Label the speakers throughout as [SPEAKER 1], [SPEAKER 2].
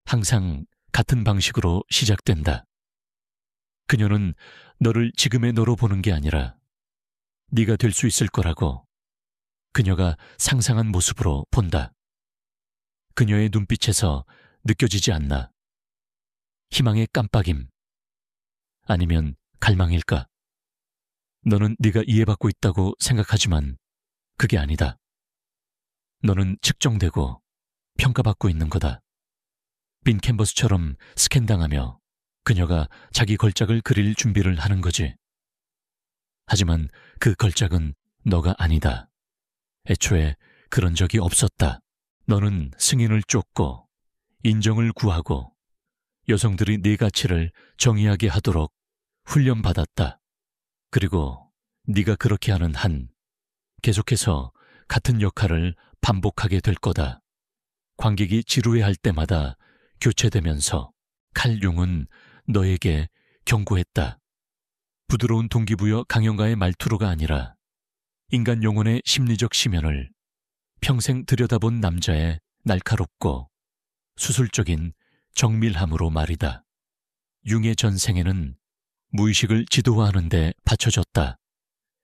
[SPEAKER 1] 항상 같은 방식으로 시작된다. 그녀는 너를 지금의 너로 보는 게 아니라 네가 될 수 있을 거라고 그녀가 상상한 모습으로 본다. 그녀의 눈빛에서 느껴지지 않나? 희망의 깜빡임, 아니면 갈망일까? 너는 네가 이해받고 있다고 생각하지만 그게 아니다. 너는 측정되고 평가받고 있는 거다. 빈 캔버스처럼 스캔당하며 그녀가 자기 걸작을 그릴 준비를 하는 거지. 하지만 그 걸작은 너가 아니다. 애초에 그런 적이 없었다. 너는 승인을 쫓고 인정을 구하고 여성들이 네 가치를 정의하게 하도록 훈련받았다. 그리고 네가 그렇게 하는 한 계속해서 같은 역할을 반복하게 될 거다. 관객이 지루해할 때마다 교체되면서 칼 융은 너에게 경고했다. 부드러운 동기부여 강연가의 말투로가 아니라 인간 영혼의 심리적 심연을 평생 들여다본 남자의 날카롭고 수술적인 정밀함으로 말이다. 융의 전생에는 무의식을 지도화하는 데 바쳐졌다.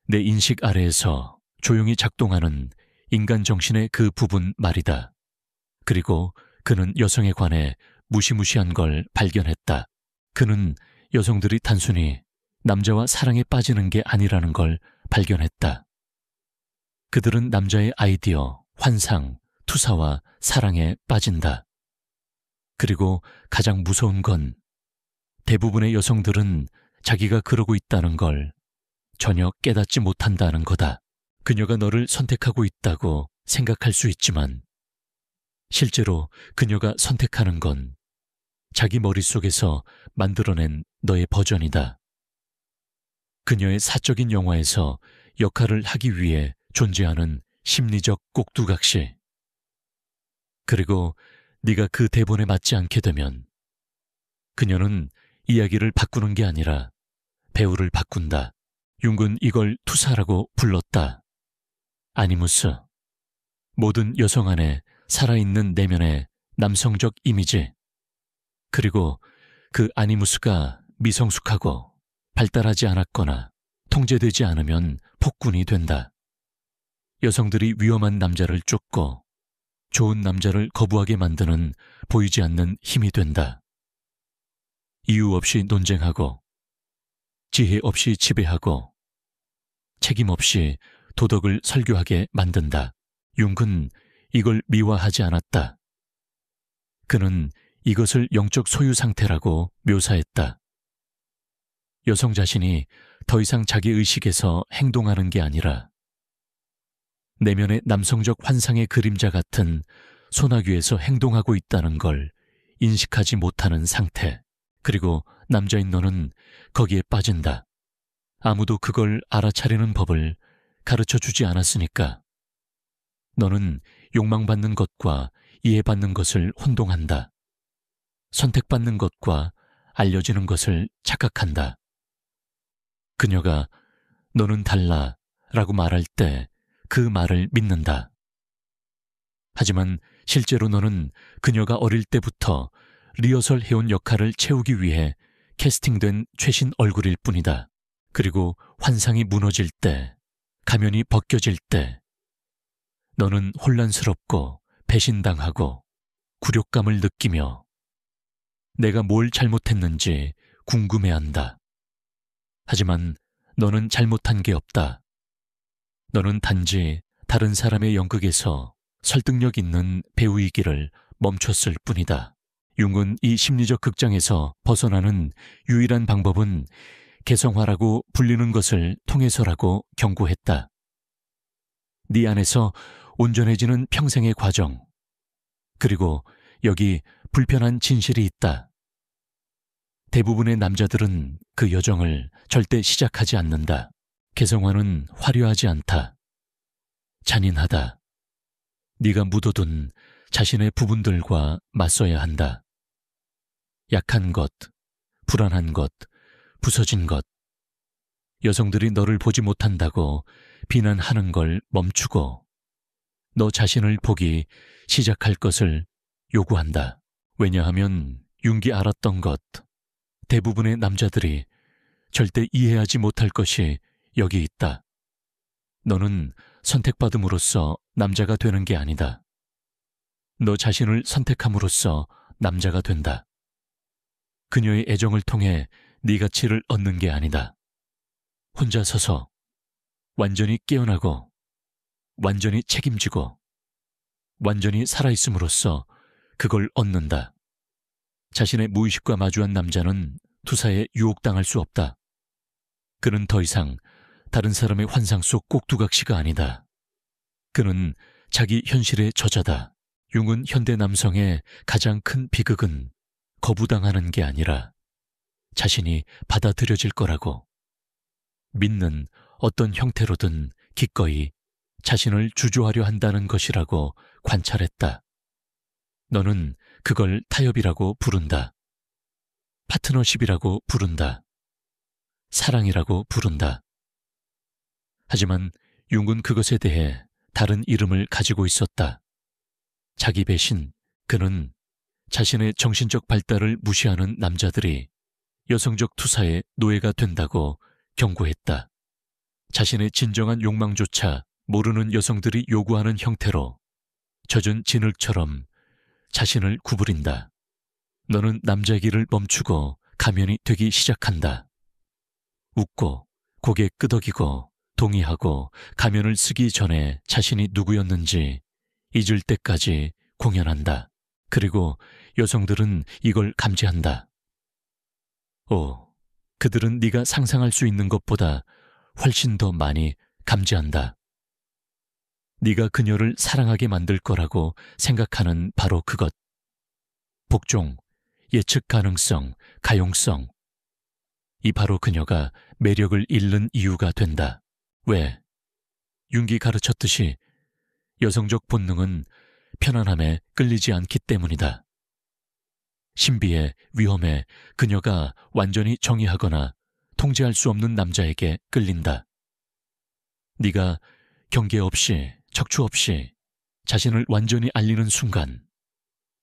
[SPEAKER 1] 내 인식 아래에서 조용히 작동하는 인간 정신의 그 부분 말이다. 그리고 그는 여성에 관해 무시무시한 걸 발견했다. 그는 여성들이 단순히 남자와 사랑에 빠지는 게 아니라는 걸 발견했다. 그들은 남자의 아이디어, 환상, 투사와 사랑에 빠진다. 그리고 가장 무서운 건 대부분의 여성들은 자기가 그러고 있다는 걸 전혀 깨닫지 못한다는 거다. 그녀가 너를 선택하고 있다고 생각할 수 있지만 실제로 그녀가 선택하는 건 자기 머릿속에서 만들어낸 너의 버전이다. 그녀의 사적인 영화에서 역할을 하기 위해 존재하는 심리적 꼭두각시. 그리고 네가 그 대본에 맞지 않게 되면 그녀는 이야기를 바꾸는 게 아니라 배우를 바꾼다. 융은 이걸 투사라고 불렀다. 아니무스. 모든 여성 안에 살아있는 내면의 남성적 이미지. 그리고 그 아니무스가 미성숙하고 발달하지 않았거나 통제되지 않으면 폭군이 된다. 여성들이 위험한 남자를 쫓고 좋은 남자를 거부하게 만드는 보이지 않는 힘이 된다. 이유 없이 논쟁하고 지혜 없이 지배하고 책임 없이 도덕을 설교하게 만든다. 융은 이걸 미화하지 않았다. 그는 이것을 영적 소유 상태라고 묘사했다. 여성 자신이 더 이상 자기 의식에서 행동하는 게 아니라 내면의 남성적 환상의 그림자 같은 소나귀에서 행동하고 있다는 걸 인식하지 못하는 상태. 그리고 남자인 너는 거기에 빠진다. 아무도 그걸 알아차리는 법을 가르쳐주지 않았으니까. 너는 욕망받는 것과 이해받는 것을 혼동한다. 선택받는 것과 알려지는 것을 착각한다. 그녀가 너는 달라 라고 말할 때 그 말을 믿는다. 하지만 실제로 너는 그녀가 어릴 때부터 리허설 해온 역할을 채우기 위해 캐스팅된 최신 얼굴일 뿐이다. 그리고 환상이 무너질 때, 가면이 벗겨질 때 너는 혼란스럽고 배신당하고 굴욕감을 느끼며 내가 뭘 잘못했는지 궁금해한다. 하지만 너는 잘못한 게 없다. 너는 단지 다른 사람의 연극에서 설득력 있는 배우이기를 멈췄을 뿐이다. 융은 이 심리적 극장에서 벗어나는 유일한 방법은 개성화라고 불리는 것을 통해서라고 경고했다. 네 안에서 온전해지는 평생의 과정. 그리고 여기 불편한 진실이 있다. 대부분의 남자들은 그 여정을 절대 시작하지 않는다. 개성화는 화려하지 않다. 잔인하다. 네가 묻어둔 자신의 부분들과 맞서야 한다. 약한 것, 불안한 것, 부서진 것. 여성들이 너를 보지 못한다고 비난하는 걸 멈추고 너 자신을 보기 시작할 것을 요구한다. 왜냐하면 윤기 알았던 것, 대부분의 남자들이 절대 이해하지 못할 것이 여기 있다. 너는 선택받음으로써 남자가 되는 게 아니다. 너 자신을 선택함으로써 남자가 된다. 그녀의 애정을 통해 네 가치를 얻는 게 아니다. 혼자 서서 완전히 깨어나고 완전히 책임지고 완전히 살아있음으로써 그걸 얻는다. 자신의 무의식과 마주한 남자는 투사에 유혹당할 수 없다. 그는 더 이상 다른 사람의 환상 속 꼭두각시가 아니다. 그는 자기 현실의 저자다. 융은 현대 남성의 가장 큰 비극은 거부당하는 게 아니라 자신이 받아들여질 거라고. 믿는 어떤 형태로든 기꺼이 자신을 주조하려 한다는 것이라고 관찰했다. 너는 그걸 타협이라고 부른다. 파트너십이라고 부른다. 사랑이라고 부른다. 하지만 융은 그것에 대해 다른 이름을 가지고 있었다. 자기 배신. 그는 자신의 정신적 발달을 무시하는 남자들이 여성적 투사의 노예가 된다고 경고했다. 자신의 진정한 욕망조차 모르는 여성들이 요구하는 형태로 젖은 진흙처럼 자신을 구부린다. 너는 남자기를 멈추고 가면이 되기 시작한다. 웃고 고개 끄덕이고 동의하고 가면을 쓰기 전에 자신이 누구였는지 잊을 때까지 공연한다. 그리고 여성들은 이걸 감지한다. 오, 그들은 네가 상상할 수 있는 것보다 훨씬 더 많이 감지한다. 네가 그녀를 사랑하게 만들 거라고 생각하는 바로 그것. 복종, 예측 가능성, 가용성. 이 바로 그녀가 매력을 잃는 이유가 된다. 왜? 융기 가르쳤듯이 여성적 본능은 편안함에 끌리지 않기 때문이다. 신비에, 위험에 그녀가 완전히 정의하거나 통제할 수 없는 남자에게 끌린다. 네가 경계 없이, 척추 없이 자신을 완전히 알리는 순간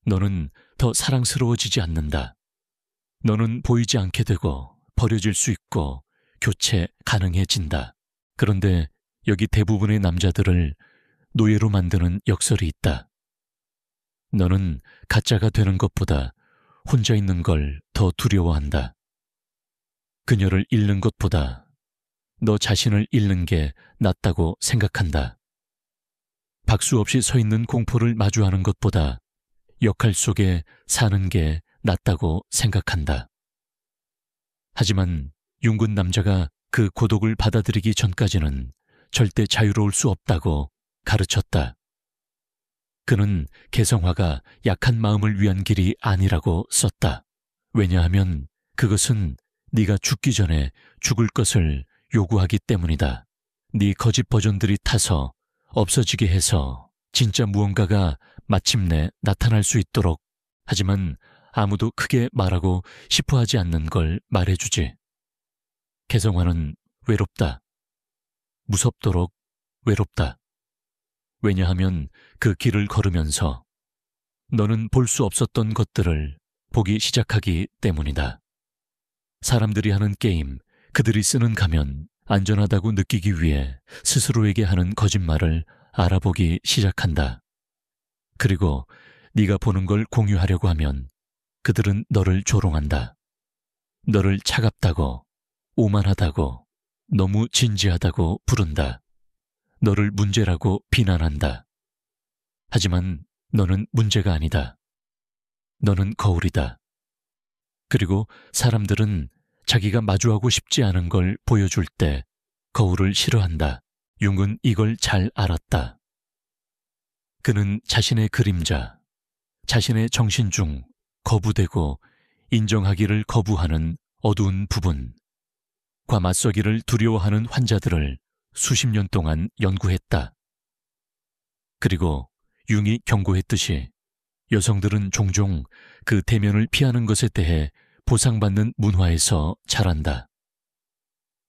[SPEAKER 1] 너는 더 사랑스러워지지 않는다. 너는 보이지 않게 되고 버려질 수 있고 교체 가능해진다. 그런데 여기 대부분의 남자들을 노예로 만드는 역설이 있다. 너는 가짜가 되는 것보다 혼자 있는 걸 더 두려워한다. 그녀를 잃는 것보다 너 자신을 잃는 게 낫다고 생각한다. 박수 없이 서 있는 공포를 마주하는 것보다 역할 속에 사는 게 낫다고 생각한다. 하지만 융군 남자가 그 고독을 받아들이기 전까지는 절대 자유로울 수 없다고 가르쳤다. 그는 개성화가 약한 마음을 위한 길이 아니라고 썼다. 왜냐하면 그것은 네가 죽기 전에 죽을 것을 요구하기 때문이다. 네 거짓 버전들이 타서 없어지게 해서 진짜 무언가가 마침내 나타날 수 있도록. 하지만 아무도 크게 말하고 싶어 하지 않는 걸 말해주지. 개성화는 외롭다. 무섭도록 외롭다. 왜냐하면 그 길을 걸으면서 너는 볼 수 없었던 것들을 보기 시작하기 때문이다. 사람들이 하는 게임, 그들이 쓰는 가면, 안전하다고 느끼기 위해 스스로에게 하는 거짓말을 알아보기 시작한다. 그리고 네가 보는 걸 공유하려고 하면 그들은 너를 조롱한다. 너를 차갑다고, 오만하다고, 너무 진지하다고 부른다. 너를 문제라고 비난한다. 하지만 너는 문제가 아니다. 너는 거울이다. 그리고 사람들은 자기가 마주하고 싶지 않은 걸 보여줄 때 거울을 싫어한다. 융은 이걸 잘 알았다. 그는 자신의 그림자, 자신의 정신 중 거부되고 인정하기를 거부하는 어두운 부분과 맞서기를 두려워하는 환자들을 수십 년 동안 연구했다. 그리고 융이 경고했듯이 여성들은 종종 그 대면을 피하는 것에 대해 보상받는 문화에서 자란다.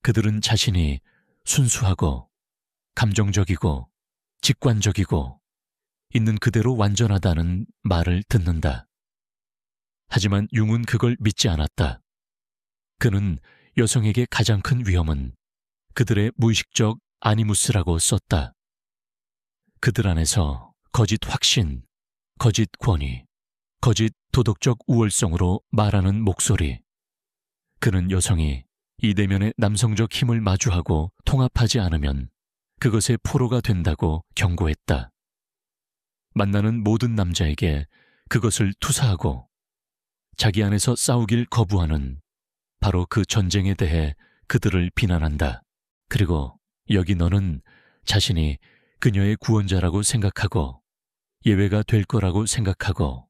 [SPEAKER 1] 그들은 자신이 순수하고 감정적이고 직관적이고 있는 그대로 완전하다는 말을 듣는다. 하지만 융은 그걸 믿지 않았다. 그는 여성에게 가장 큰 위험은 그들의 무의식적 아니무스라고 썼다. 그들 안에서 거짓 확신, 거짓 권위, 거짓 도덕적 우월성으로 말하는 목소리. 그는 여성이 이대면의 남성적 힘을 마주하고 통합하지 않으면 그것의 포로가 된다고 경고했다. 만나는 모든 남자에게 그것을 투사하고 자기 안에서 싸우길 거부하는 바로 그 전쟁에 대해 그들을 비난한다. 그리고 여기 너는 자신이 그녀의 구원자라고 생각하고 예외가 될 거라고 생각하고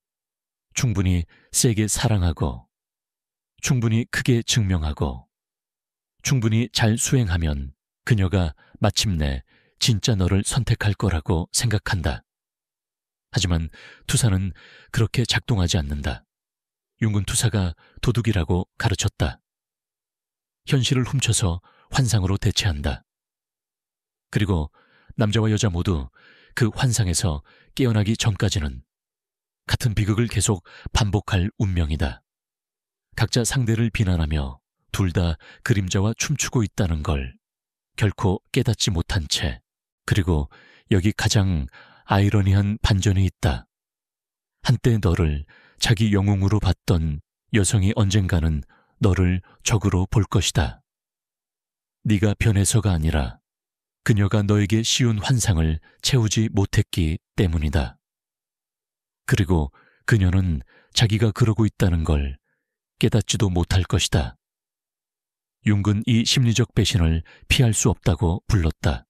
[SPEAKER 1] 충분히 세게 사랑하고 충분히 크게 증명하고 충분히 잘 수행하면 그녀가 마침내 진짜 너를 선택할 거라고 생각한다. 하지만 투사는 그렇게 작동하지 않는다. 융은 투사가 도둑이라고 가르쳤다. 현실을 훔쳐서 환상으로 대체한다. 그리고 남자와 여자 모두 그 환상에서 깨어나기 전까지는 같은 비극을 계속 반복할 운명이다. 각자 상대를 비난하며 둘 다 그림자와 춤추고 있다는 걸 결코 깨닫지 못한 채, 그리고 여기 가장 아이러니한 반전이 있다. 한때 너를 자기 영웅으로 봤던 여성이 언젠가는 너를 적으로 볼 것이다. 네가 변해서가 아니라 그녀가 너에게 씌운 환상을 채우지 못했기 때문이다. 그리고 그녀는 자기가 그러고 있다는 걸 깨닫지도 못할 것이다. 융은 이 심리적 배신을 피할 수 없다고 불렀다.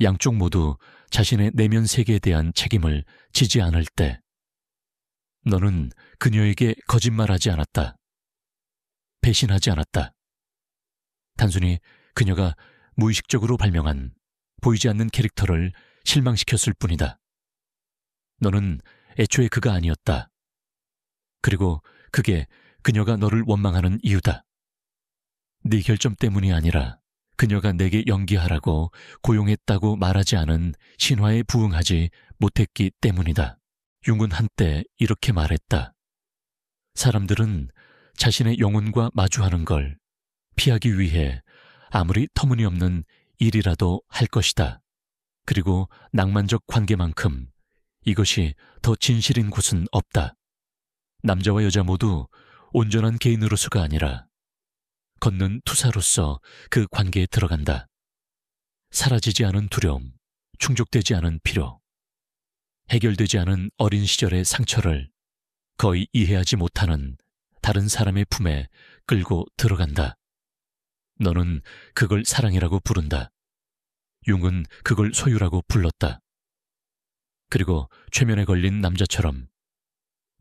[SPEAKER 1] 양쪽 모두 자신의 내면 세계에 대한 책임을 지지 않을 때 너는 그녀에게 거짓말하지 않았다. 배신하지 않았다. 단순히 그녀가 무의식적으로 발명한 보이지 않는 캐릭터를 실망시켰을 뿐이다. 너는 애초에 그가 아니었다. 그리고 그게 그녀가 너를 원망하는 이유다. 네 결점 때문이 아니라 그녀가 내게 연기하라고 고용했다고 말하지 않은 신화에 부응하지 못했기 때문이다. 융은 한때 이렇게 말했다. 사람들은 자신의 영혼과 마주하는 걸 피하기 위해 아무리 터무니없는 일이라도 할 것이다. 그리고 낭만적 관계만큼 이것이 더 진실인 곳은 없다. 남자와 여자 모두 온전한 개인으로서가 아니라 걷는 투사로서 그 관계에 들어간다. 사라지지 않은 두려움, 충족되지 않은 필요, 해결되지 않은 어린 시절의 상처를 거의 이해하지 못하는 다른 사람의 품에 끌고 들어간다. 너는 그걸 사랑이라고 부른다. 융은 그걸 소유라고 불렀다. 그리고 최면에 걸린 남자처럼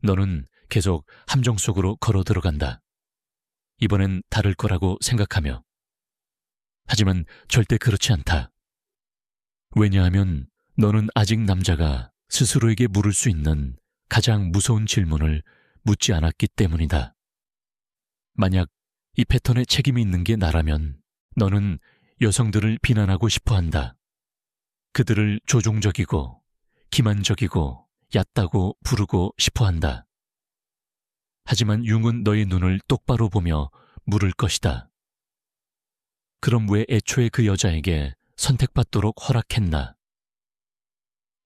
[SPEAKER 1] 너는 계속 함정 속으로 걸어 들어간다. 이번엔 다를 거라고 생각하며. 하지만 절대 그렇지 않다. 왜냐하면 너는 아직 남자가 스스로에게 물을 수 있는 가장 무서운 질문을 묻지 않았기 때문이다. 만약 이 패턴에 책임이 있는 게 나라면 너는 여성들을 비난하고 싶어 한다. 그들을 조종적이고 기만적이고 얕다고 부르고 싶어 한다. 하지만 융은 너의 눈을 똑바로 보며 물을 것이다. 그럼 왜 애초에 그 여자에게 선택받도록 허락했나?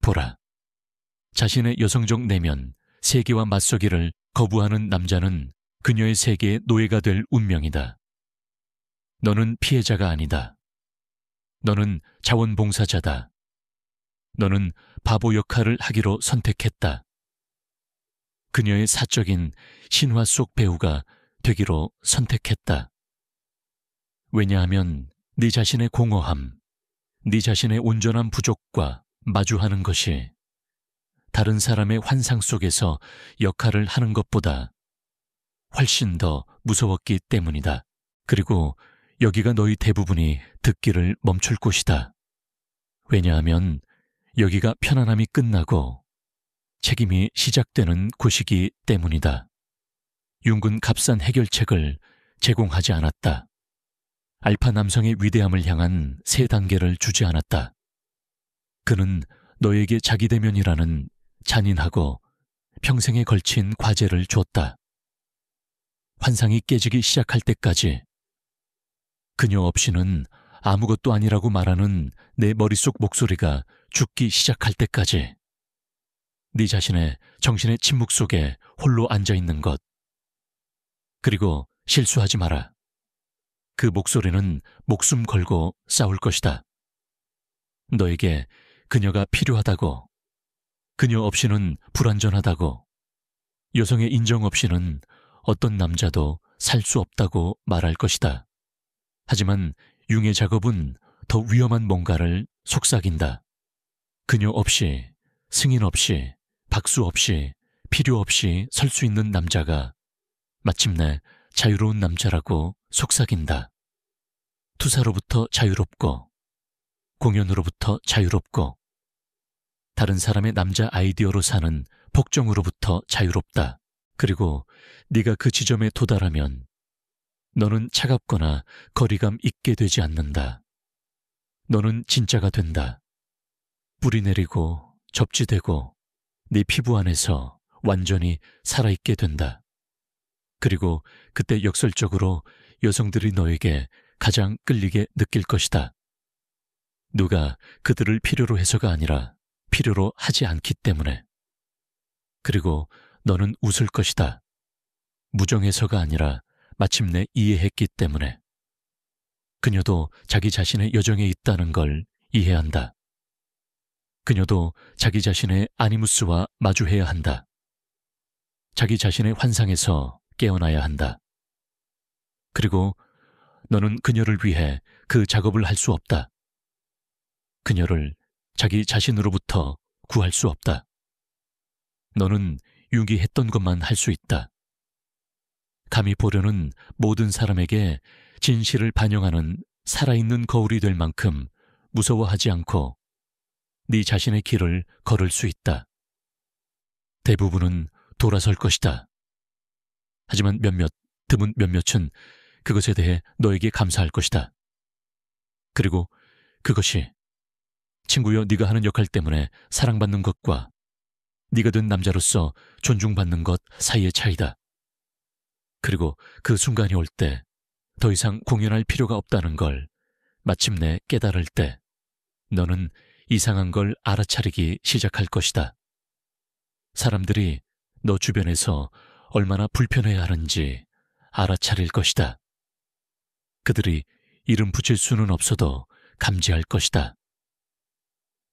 [SPEAKER 1] 보라. 자신의 여성적 내면, 세계와 맞서기를 거부하는 남자는 그녀의 세계의 노예가 될 운명이다. 너는 피해자가 아니다. 너는 자원봉사자다. 너는 바보 역할을 하기로 선택했다. 그녀의 사적인 신화 속 배우가 되기로 선택했다. 왜냐하면 네 자신의 공허함, 네 자신의 온전한 부족과 마주하는 것이 다른 사람의 환상 속에서 역할을 하는 것보다 훨씬 더 무서웠기 때문이다. 그리고 여기가 너희 대부분이 듣기를 멈출 곳이다. 왜냐하면 여기가 편안함이 끝나고 책임이 시작되는 곳이기 때문이다. 융은 값싼 해결책을 제공하지 않았다. 알파 남성의 위대함을 향한 세 단계를 주지 않았다. 그는 너에게 자기 대면이라는 잔인하고 평생에 걸친 과제를 줬다. 환상이 깨지기 시작할 때까지, 그녀 없이는 아무것도 아니라고 말하는 내 머릿속 목소리가 죽기 시작할 때까지, 네 자신의 정신의 침묵 속에 홀로 앉아있는 것. 그리고 실수하지 마라. 그 목소리는 목숨 걸고 싸울 것이다. 너에게 그녀가 필요하다고, 그녀 없이는 불완전하다고, 여성의 인정 없이는 어떤 남자도 살 수 없다고 말할 것이다. 하지만 융의 작업은 더 위험한 뭔가를 속삭인다. 그녀 없이, 승인 없이, 박수 없이, 필요 없이 설 수 있는 남자가 마침내 자유로운 남자라고 속삭인다. 투사로부터 자유롭고, 공연으로부터 자유롭고, 다른 사람의 남자 아이디어로 사는 복종으로부터 자유롭다. 그리고 네가 그 지점에 도달하면 너는 차갑거나 거리감 있게 되지 않는다. 너는 진짜가 된다. 뿌리 내리고 접지되고 네 피부 안에서 완전히 살아있게 된다. 그리고 그때 역설적으로 여성들이 너에게 가장 끌리게 느낄 것이다. 누가 그들을 필요로 해서가 아니라 필요로 하지 않기 때문에. 그리고 너는 웃을 것이다. 무정해서가 아니라 마침내 이해했기 때문에. 그녀도 자기 자신의 여정에 있다는 걸 이해한다. 그녀도 자기 자신의 아니무스와 마주해야 한다. 자기 자신의 환상에서 깨어나야 한다. 그리고 너는 그녀를 위해 그 작업을 할 수 없다. 그녀를 자기 자신으로부터 구할 수 없다. 너는 유기했던 것만 할 수 있다. 감히 보려는 모든 사람에게 진실을 반영하는 살아있는 거울이 될 만큼 무서워하지 않고 네 자신의 길을 걸을 수 있다. 대부분은 돌아설 것이다. 하지만 드문 몇몇은 그것에 대해 너에게 감사할 것이다. 그리고 그것이 친구여 네가 하는 역할 때문에 사랑받는 것과 네가 된 남자로서 존중받는 것 사이의 차이다. 그리고 그 순간이 올 때 더 이상 공연할 필요가 없다는 걸 마침내 깨달을 때 너는 이상한 걸 알아차리기 시작할 것이다. 사람들이 너 주변에서 얼마나 불편해하는지 알아차릴 것이다. 그들이 이름 붙일 수는 없어도 감지할 것이다.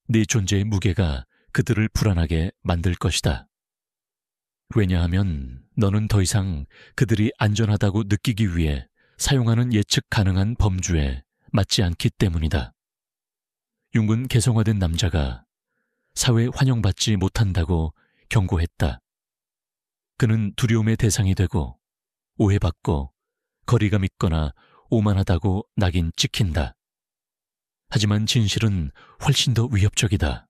[SPEAKER 1] 네 존재의 무게가 그들을 불안하게 만들 것이다. 왜냐하면 너는 더 이상 그들이 안전하다고 느끼기 위해 사용하는 예측 가능한 범주에 맞지 않기 때문이다. 융은 개성화된 남자가 사회에 환영받지 못한다고 경고했다. 그는 두려움의 대상이 되고 오해받고 거리감 있거나 오만하다고 낙인 찍힌다. 하지만 진실은 훨씬 더 위협적이다.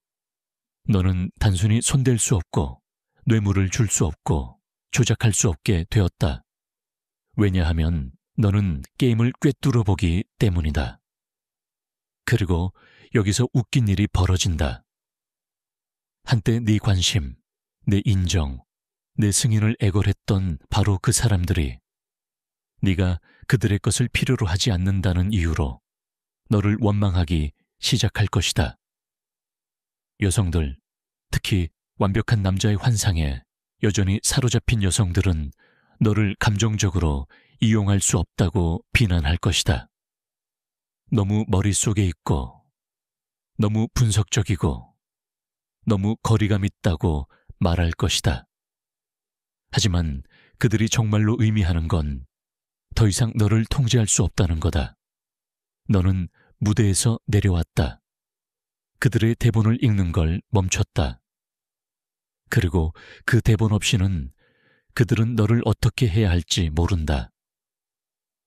[SPEAKER 1] 너는 단순히 손댈 수 없고 뇌물을 줄 수 없고 조작할 수 없게 되었다. 왜냐하면 너는 게임을 꿰뚫어 보기 때문이다. 그리고 여기서 웃긴 일이 벌어진다. 한때 네 관심, 내 인정, 내 승인을 애걸했던 바로 그 사람들이 네가 그들의 것을 필요로 하지 않는다는 이유로 너를 원망하기 시작할 것이다. 여성들, 특히 완벽한 남자의 환상에 여전히 사로잡힌 여성들은 너를 감정적으로 이용할 수 없다고 비난할 것이다. 너무 머릿속에 있고, 너무 분석적이고, 너무 거리감 있다고 말할 것이다. 하지만 그들이 정말로 의미하는 건 더 이상 너를 통제할 수 없다는 거다. 너는 무대에서 내려왔다. 그들의 대본을 읽는 걸 멈췄다. 그리고 그 대본 없이는 그들은 너를 어떻게 해야 할지 모른다.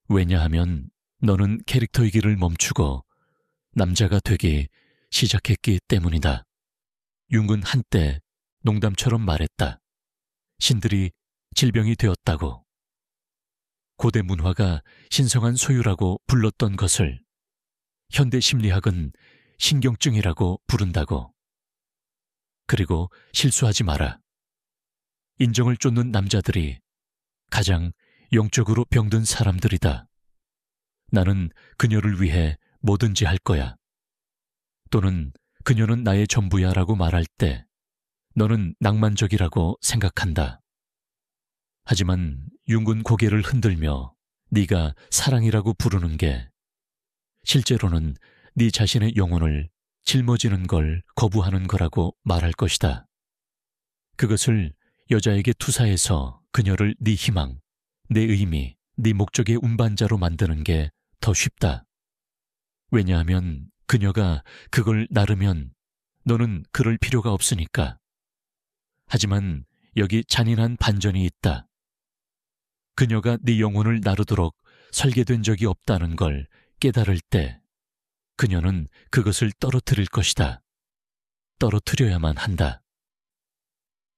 [SPEAKER 1] 왜냐하면 너는 캐릭터이기를 멈추고 남자가 되기 시작했기 때문이다. 융은 한때 농담처럼 말했다. 신들이 질병이 되었다고. 고대 문화가 신성한 소유라고 불렀던 것을 현대 심리학은 신경증이라고 부른다고. 그리고 실수하지 마라. 인정을 쫓는 남자들이 가장 영적으로 병든 사람들이다. 나는 그녀를 위해 뭐든지 할 거야. 또는 그녀는 나의 전부야 라고 말할 때 너는 낭만적이라고 생각한다. 하지만 윤군 고개를 흔들며 네가 사랑이라고 부르는 게 실제로는 네 자신의 영혼을 짊어지는 걸 거부하는 거라고 말할 것이다. 그것을 여자에게 투사해서 그녀를 네 희망, 내 의미, 네 목적의 운반자로 만드는 게 더 쉽다. 왜냐하면 그녀가 그걸 나르면 너는 그럴 필요가 없으니까. 하지만 여기 잔인한 반전이 있다. 그녀가 네 영혼을 나르도록 설계된 적이 없다는 걸 깨달을 때 그녀는 그것을 떨어뜨릴 것이다. 떨어뜨려야만 한다.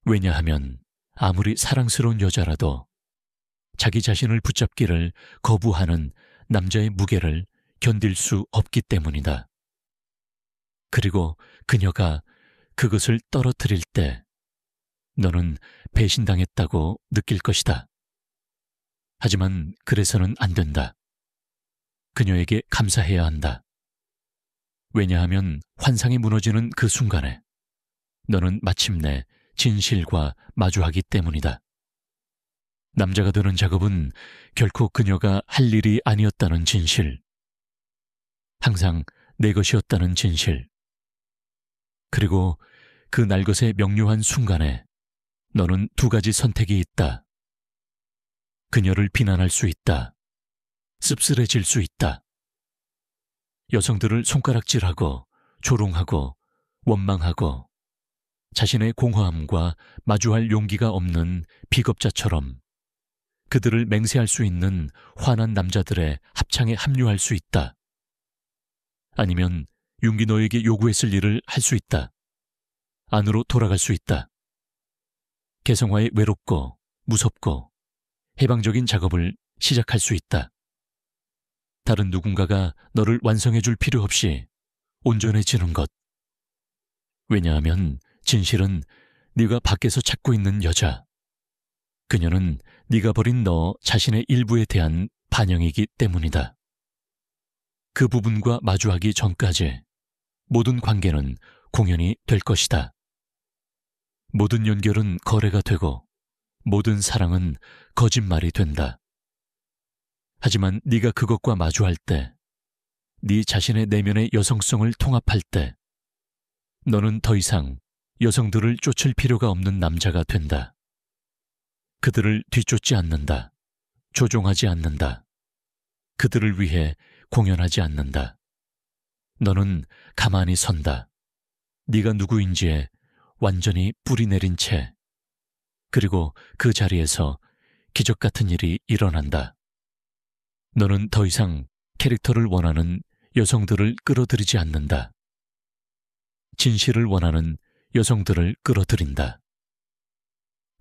[SPEAKER 1] 왜냐하면 아무리 사랑스러운 여자라도 자기 자신을 붙잡기를 거부하는 남자의 무게를 견딜 수 없기 때문이다. 그리고 그녀가 그것을 떨어뜨릴 때 너는 배신당했다고 느낄 것이다. 하지만 그래서는 안 된다. 그녀에게 감사해야 한다. 왜냐하면 환상이 무너지는 그 순간에 너는 마침내 진실과 마주하기 때문이다. 남자가 되는 작업은 결코 그녀가 할 일이 아니었다는 진실, 항상 내 것이었다는 진실, 그리고 그 날것의 명료한 순간에 너는 두 가지 선택이 있다. 그녀를 비난할 수 있다. 씁쓸해질 수 있다. 여성들을 손가락질하고 조롱하고 원망하고 자신의 공허함과 마주할 용기가 없는 비겁자처럼 그들을 맹세할 수 있는 화난 남자들의 합창에 합류할 수 있다. 아니면 윤기 너에게 요구했을 일을 할 수 있다. 안으로 돌아갈 수 있다. 개성화의 외롭고 무섭고 해방적인 작업을 시작할 수 있다. 다른 누군가가 너를 완성해 줄 필요 없이 온전해지는 것. 왜냐하면 진실은 네가 밖에서 찾고 있는 여자. 그녀는 네가 버린 너 자신의 일부에 대한 반영이기 때문이다. 그 부분과 마주하기 전까지 모든 관계는 공연이 될 것이다. 모든 연결은 거래가 되고 모든 사랑은 거짓말이 된다. 하지만 네가 그것과 마주할 때, 네 자신의 내면의 여성성을 통합할 때 너는 더 이상 여성들을 쫓을 필요가 없는 남자가 된다. 그들을 뒤쫓지 않는다. 조종하지 않는다. 그들을 위해 공연하지 않는다. 너는 가만히 선다. 네가 누구인지에 완전히 뿌리 내린 채, 그리고 그 자리에서 기적 같은 일이 일어난다. 너는 더 이상 캐릭터를 원하는 여성들을 끌어들이지 않는다. 진실을 원하는 여성들을 끌어들인다.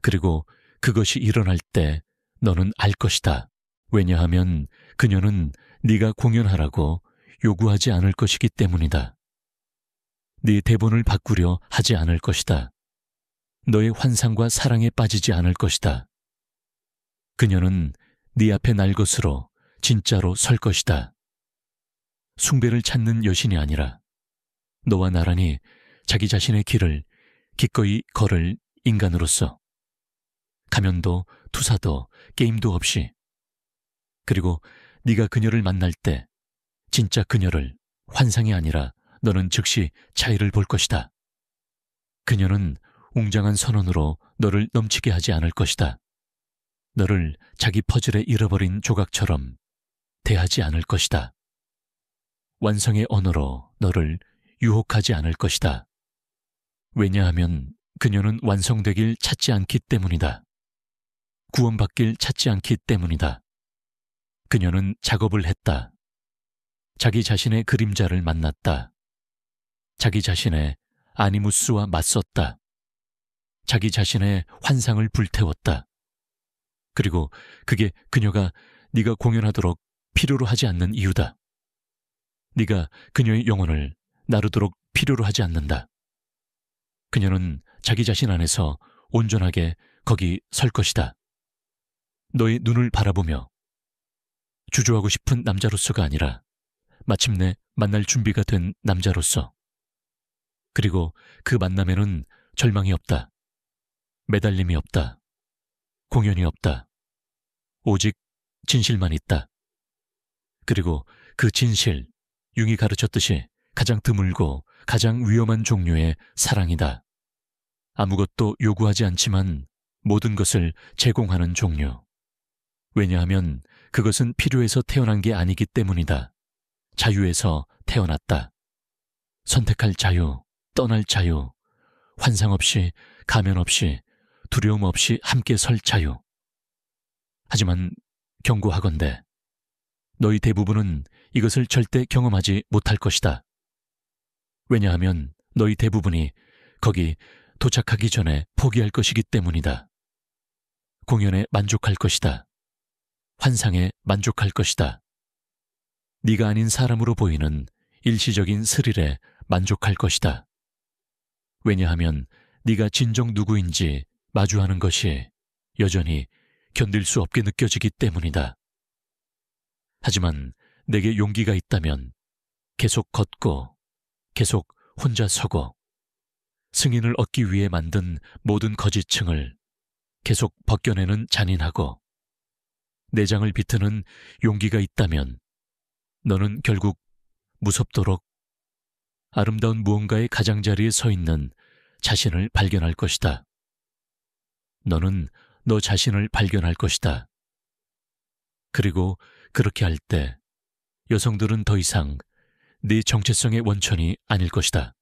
[SPEAKER 1] 그리고 그것이 일어날 때 너는 알 것이다. 왜냐하면 그녀는 네가 공연하라고 요구하지 않을 것이기 때문이다. 네 대본을 바꾸려 하지 않을 것이다. 너의 환상과 사랑에 빠지지 않을 것이다. 그녀는 네 앞에 날 것으로 진짜로 설 것이다. 숭배를 찾는 여신이 아니라 너와 나란히 자기 자신의 길을 기꺼이 걸을 인간으로서 가면도 투사도 게임도 없이, 그리고 네가 그녀를 만날 때 진짜 그녀를 환상이 아니라 너는 즉시 차이를 볼 것이다. 그녀는 웅장한 선언으로 너를 넘치게 하지 않을 것이다. 너를 자기 퍼즐에 잃어버린 조각처럼 대하지 않을 것이다. 완성의 언어로 너를 유혹하지 않을 것이다. 왜냐하면 그녀는 완성되길 찾지 않기 때문이다. 구원받길 찾지 않기 때문이다. 그녀는 작업을 했다. 자기 자신의 그림자를 만났다. 자기 자신의 아니무스와 맞섰다. 자기 자신의 환상을 불태웠다. 그리고 그게 그녀가 네가 공연하도록 필요로 하지 않는 이유다. 네가 그녀의 영혼을 나르도록 필요로 하지 않는다. 그녀는 자기 자신 안에서 온전하게 거기 설 것이다. 너의 눈을 바라보며 주저하고 싶은 남자로서가 아니라 마침내 만날 준비가 된 남자로서. 그리고 그 만남에는 절망이 없다. 매달림이 없다. 공연이 없다. 오직 진실만 있다. 그리고 그 진실, 융이 가르쳤듯이 가장 드물고 가장 위험한 종류의 사랑이다. 아무것도 요구하지 않지만 모든 것을 제공하는 종류. 왜냐하면 그것은 필요해서 태어난 게 아니기 때문이다. 자유에서 태어났다. 선택할 자유, 떠날 자유, 환상 없이, 가면 없이, 두려움 없이 함께 설 자유. 하지만 경고하건대 너희 대부분은 이것을 절대 경험하지 못할 것이다. 왜냐하면 너희 대부분이 거기 도착하기 전에 포기할 것이기 때문이다. 공연에 만족할 것이다. 환상에 만족할 것이다. 네가 아닌 사람으로 보이는 일시적인 스릴에 만족할 것이다. 왜냐하면 네가 진정 누구인지 마주하는 것이 여전히 견딜 수 없게 느껴지기 때문이다. 하지만 내게 용기가 있다면 계속 걷고 계속 혼자 서고 승인을 얻기 위해 만든 모든 거짓층을 계속 벗겨내는 잔인하고 내장을 비트는 용기가 있다면 너는 결국 무섭도록 아름다운 무언가의 가장자리에 서 있는 자신을 발견할 것이다. 너는 너 자신을 발견할 것이다. 그리고 그렇게 할 때 여성들은 더 이상 네 정체성의 원천이 아닐 것이다.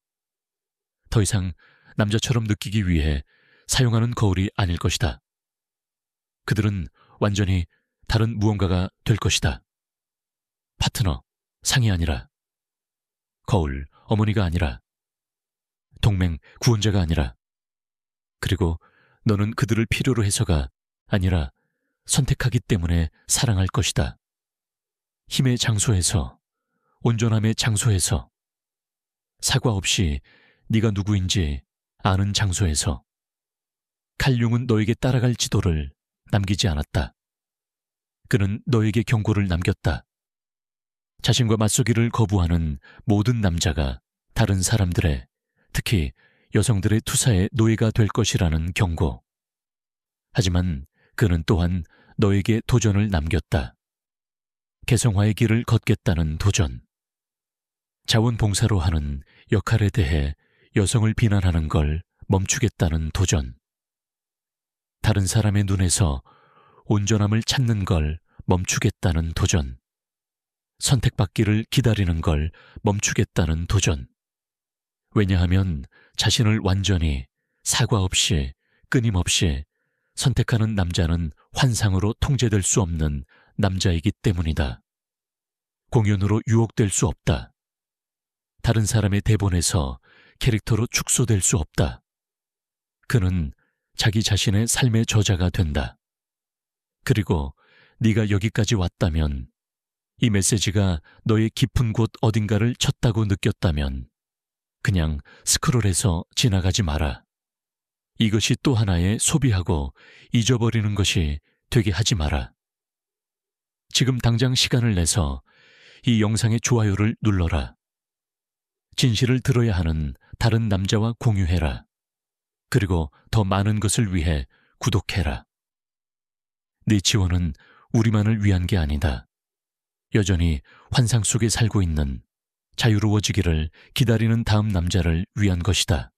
[SPEAKER 1] 더 이상 남자처럼 느끼기 위해 사용하는 거울이 아닐 것이다. 그들은 완전히 다른 무언가가 될 것이다. 파트너, 상이 아니라, 거울, 어머니가 아니라, 동맹, 구원자가 아니라, 그리고 너는 그들을 필요로 해서가 아니라 선택하기 때문에 사랑할 것이다. 힘의 장소에서, 온전함의 장소에서, 사과 없이 네가 누구인지 아는 장소에서. 칼융은 너에게 따라갈 지도를 남기지 않았다. 그는 너에게 경고를 남겼다. 자신과 맞서기를 거부하는 모든 남자가 다른 사람들의, 특히 여성들의 투사의 노예가 될 것이라는 경고. 하지만 그는 또한 너에게 도전을 남겼다. 개성화의 길을 걷겠다는 도전. 자원봉사로 하는 역할에 대해 여성을 비난하는 걸 멈추겠다는 도전. 다른 사람의 눈에서 온전함을 찾는 걸 멈추겠다는 도전. 선택받기를 기다리는 걸 멈추겠다는 도전. 왜냐하면 자신을 완전히 사과 없이 끊임없이 선택하는 남자는 환상으로 통제될 수 없는 남자이기 때문이다. 공연으로 유혹될 수 없다. 다른 사람의 대본에서 캐릭터로 축소될 수 없다. 그는 자기 자신의 삶의 저자가 된다. 그리고 네가 여기까지 왔다면, 이 메시지가 너의 깊은 곳 어딘가를 쳤다고 느꼈다면 그냥 스크롤해서 지나가지 마라. 이것이 또 하나의 소비하고 잊어버리는 것이 되게 하지 마라. 지금 당장 시간을 내서 이 영상의 좋아요를 눌러라. 진실을 들어야 하는 다른 남자와 공유해라. 그리고 더 많은 것을 위해 구독해라. 네 지원은 우리만을 위한 게 아니다. 여전히 환상 속에 살고 있는 자유로워지기를 기다리는 다음 남자를 위한 것이다.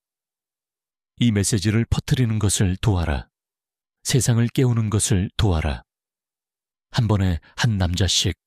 [SPEAKER 1] 이 메시지를 퍼뜨리는 것을 도와라. 세상을 깨우는 것을 도와라. 한 번에 한 남자씩